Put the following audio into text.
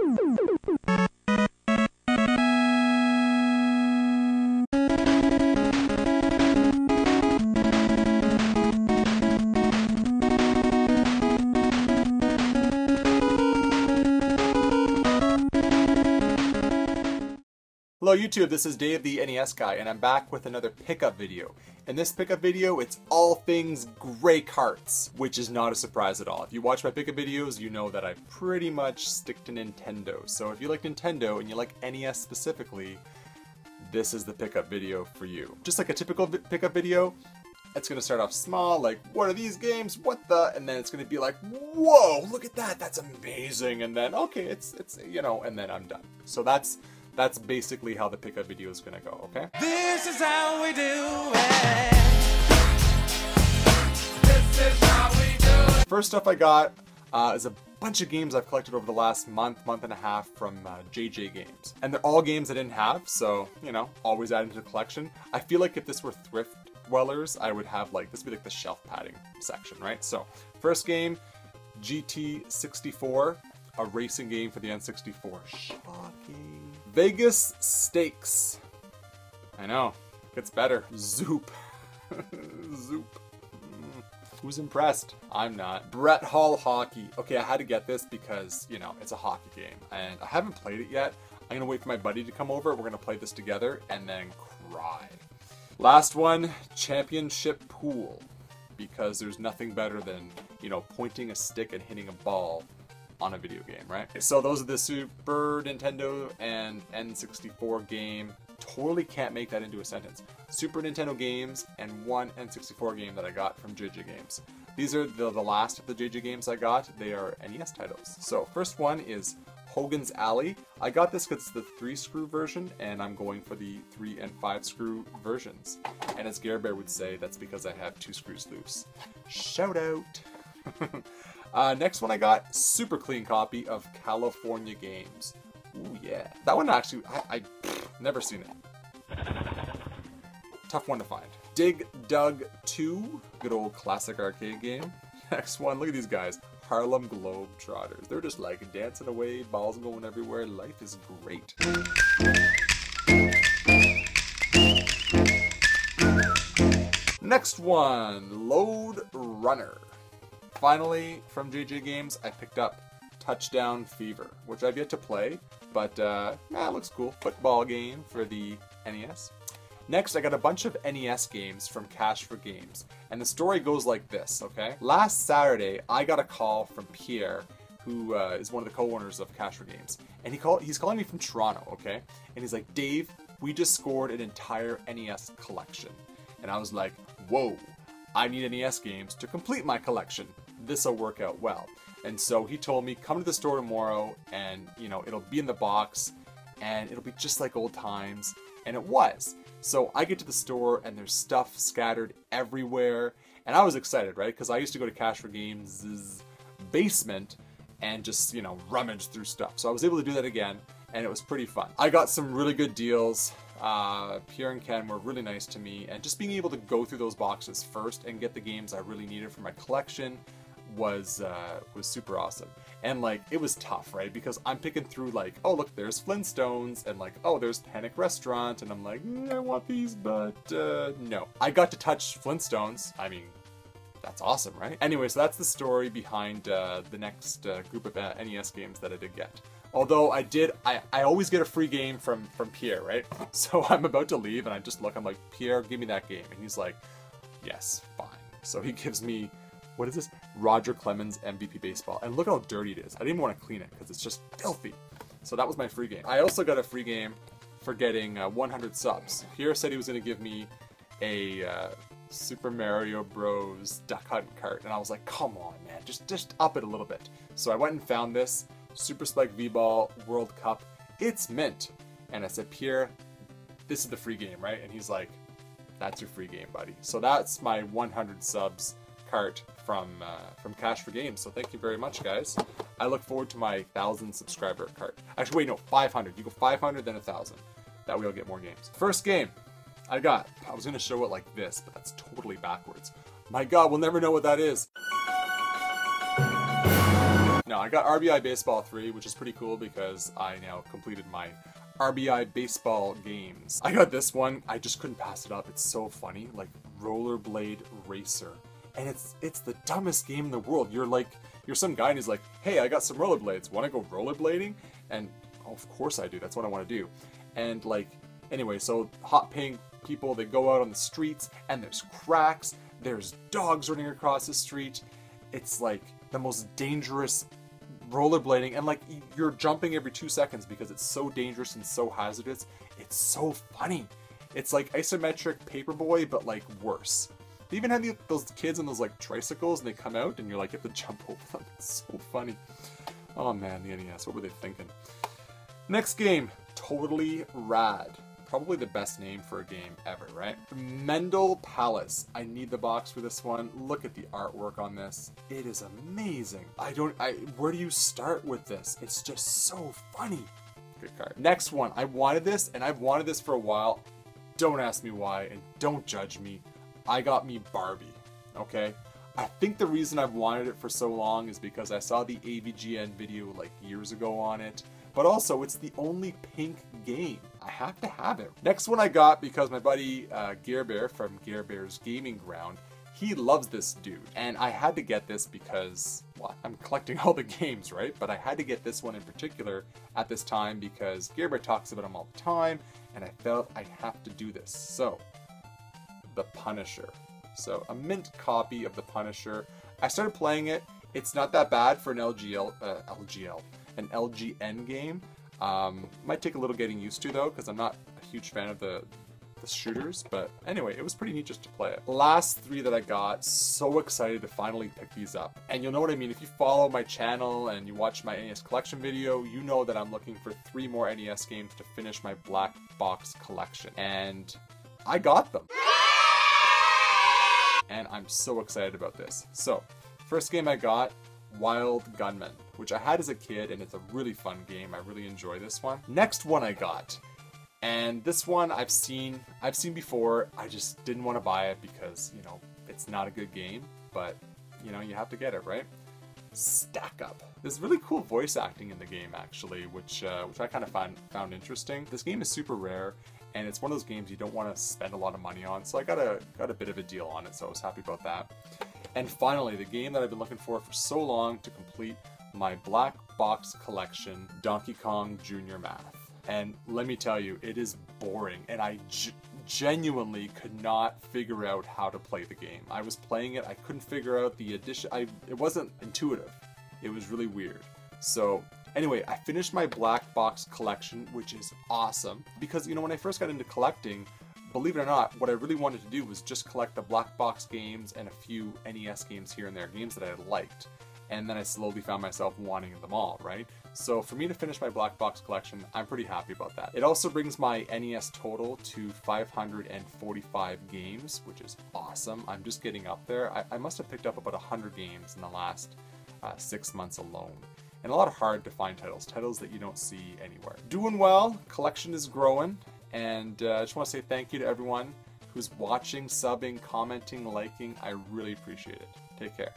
Hello YouTube, this is Dave the NES guy, and I'm back with another pickup video. In this pickup video, it's all things gray carts, which is not a surprise at all. If you watch my pickup videos, you know that I pretty much stick to Nintendo. So if you like Nintendo and you like NES specifically, this is the pickup video for you. Just like a typical pickup video, it's gonna start off small, like, what are these games? What the? And then it's gonna be like, whoa, look at that, that's amazing. And then, okay, it's you know, and then I'm done. So that's basically how the pickup video is gonna go, okay? This is how we do it. This is how we do it. First stuff I got is a bunch of games I've collected over the last month and a half from JJ Games. And they're all games I didn't have, so, you know, always adding to the collection. I feel like if this were thrift dwellers, I would have like, this would be like the shelf padding section, right? So, first game, GT64, a racing game for the N64. Shocking. Vegas Stakes. I know, gets better. Zoop. Zoop. Who's impressed? I'm not. Brett Hall Hockey. Okay, I had to get this because, you know, it's a hockey game. And I haven't played it yet. I'm gonna wait for my buddy to come over. We're gonna play this together and then cry. Last one, Championship Pool. Because there's nothing better than, you know, pointing a stick and hitting a ball on a video game, right? So those are the Super Nintendo and N64 game. Totally can't make that into a sentence. Super Nintendo games and one N64 game that I got from JJ Games. These are the last of the JJ games I got. They are NES titles. So first one is Hogan's Alley. I got this because it's the 3-screw version, and I'm going for the 3 and 5-screw versions. And as Gare Bear would say, that's because I have 2 screws loose. Shout out! Next one I got, super clean copy of California Games. Ooh yeah. That one actually, I never seen it. Tough one to find. Dig Dug 2, good old classic arcade game. Next one, look at these guys. Harlem Globetrotters. They're just like dancing away, balls going everywhere, life is great. Next one, Lode Runner. Finally, from JJ Games, I picked up Touchdown Fever, which I've yet to play, but it looks cool. Football game for the NES. Next, I got a bunch of NES games from Cash for Games, and the story goes like this, okay? Last Saturday, I got a call from Pierre, who is one of the co-owners of Cash for Games, and he's calling me from Toronto, okay? And he's like, Dave, we just scored an entire NES collection. And I was like, whoa, I need NES games to complete my collection. This'll work out well. And so he told me, come to the store tomorrow and, you know, it'll be in the box and it'll be just like old times. And it was. So I get to the store and there's stuff scattered everywhere. And I was excited, right? Because I used to go to Cash for Games' basement and just, you know, rummage through stuff. So I was able to do that again and it was pretty fun. I got some really good deals. Pierre and Ken were really nice to me, and just being able to go through those boxes first and get the games I really needed for my collection was super awesome. And like, it was tough, right? Because I'm picking through like, oh look, there's Flintstones, and like, oh, there's Panic Restaurant, and I'm like, I want these, but no. I got to touch Flintstones. I mean, that's awesome, right? Anyway, so that's the story behind the next group of NES games that I did get. Although I always get a free game from Pierre, right? So I'm about to leave and I just look, I'm like, Pierre, give me that game. And he's like, yes, fine. So he gives me, what is this? Roger Clemens MVP Baseball. And look how dirty it is. I didn't even want to clean it because it's just filthy. So that was my free game. I also got a free game for getting 100 subs. Pierre said he was going to give me a Super Mario Bros. Duck Hunt cart. And I was like, come on, man, just up it a little bit. So I went and found this. Super Spike V-Ball World Cup. It's mint. And I said, Pierre, this is the free game, right? And he's like, that's your free game, buddy. So that's my 100 subs cart from Cash for Games. So thank you very much, guys. I look forward to my 1,000 subscriber cart. Actually, wait, no, 500. You go 500, then 1,000. That way I'll get more games. First game I got. I was going to show it like this, but that's totally backwards. My God, we'll never know what that is. No, I got RBI Baseball 3, which is pretty cool because I now completed my RBI Baseball games. I got this one. I just couldn't pass it up. It's so funny. Like Rollerblade Racer. And it's the dumbest game in the world. You're some guy and he's like, hey, I got some rollerblades. Want to go rollerblading? And oh, of course I do. That's what I want to do. And like, anyway, so hot pink people, they go out on the streets and there's cracks. There's dogs running across the street. It's like the most dangerous rollerblading, and like you're jumping every 2 seconds because it's so dangerous and so hazardous. It's so funny. It's like isometric Paperboy, but like worse. They even have those kids on those like tricycles, and they come out, and you're like, you have to jump over them. It's so funny. Oh man, the NES. What were they thinking? Next game, Totally Rad. Probably the best name for a game ever, right? Mendel Palace. I need the box for this one. Look at the artwork on this. It is amazing. Where do you start with this? It's just so funny. Good card. Next one. I wanted this, and I've wanted this for a while. Don't ask me why, and don't judge me. I got me Barbie, okay? I think the reason I've wanted it for so long is because I saw the AVGN video like years ago on it, but also it's the only pink game. I have to have it. Next one I got because my buddy Gear Bear from Gear Bear's Gaming Ground, he loves this dude. And I had to get this because, well, I'm collecting all the games, right? But I had to get this one in particular at this time because Gear Bear talks about him all the time, and I felt I have to do this. So, The Punisher. So, a mint copy of The Punisher. I started playing it. It's not that bad for an an LGN game. Might take a little getting used to though, because I'm not a huge fan of the shooters, but anyway, it was pretty neat just to play it. Last three that I got, so excited to finally pick these up. And you'll know what I mean, if you follow my channel and you watch my NES Collection video, you know that I'm looking for 3 more NES games to finish my black box collection. And I got them. And I'm so excited about this. So, first game I got, Wild Gunman, which I had as a kid, and it's a really fun game. I really enjoy this one. Next one I got, and this one I've seen before. I just didn't want to buy it because, you know, it's not a good game, but, you know, you have to get it, right? Stack Up. There's really cool voice acting in the game, actually, which I kind of found interesting. This game is super rare, and it's one of those games you don't want to spend a lot of money on, so I got a bit of a deal on it, so I was happy about that. And finally, the game that I've been looking for so long to complete my black box collection, Donkey Kong Jr. Math. And let me tell you, it is boring, and I genuinely could not figure out how to play the game. I was playing it, I couldn't figure out the addition. It wasn't intuitive. It was really weird. So anyway, I finished my black box collection, which is awesome, because, you know, when I first got into collecting, believe it or not, what I really wanted to do was just collect the black box games and a few NES games here and there, games that I liked. And then I slowly found myself wanting them all, right? So for me to finish my black box collection, I'm pretty happy about that. It also brings my NES total to 545 games, which is awesome. I'm just getting up there. I must have picked up about 100 games in the last 6 months alone. And a lot of hard to find titles that you don't see anywhere. Doing well, collection is growing. And I just want to say thank you to everyone who's watching, subbing, commenting, liking. I really appreciate it. Take care.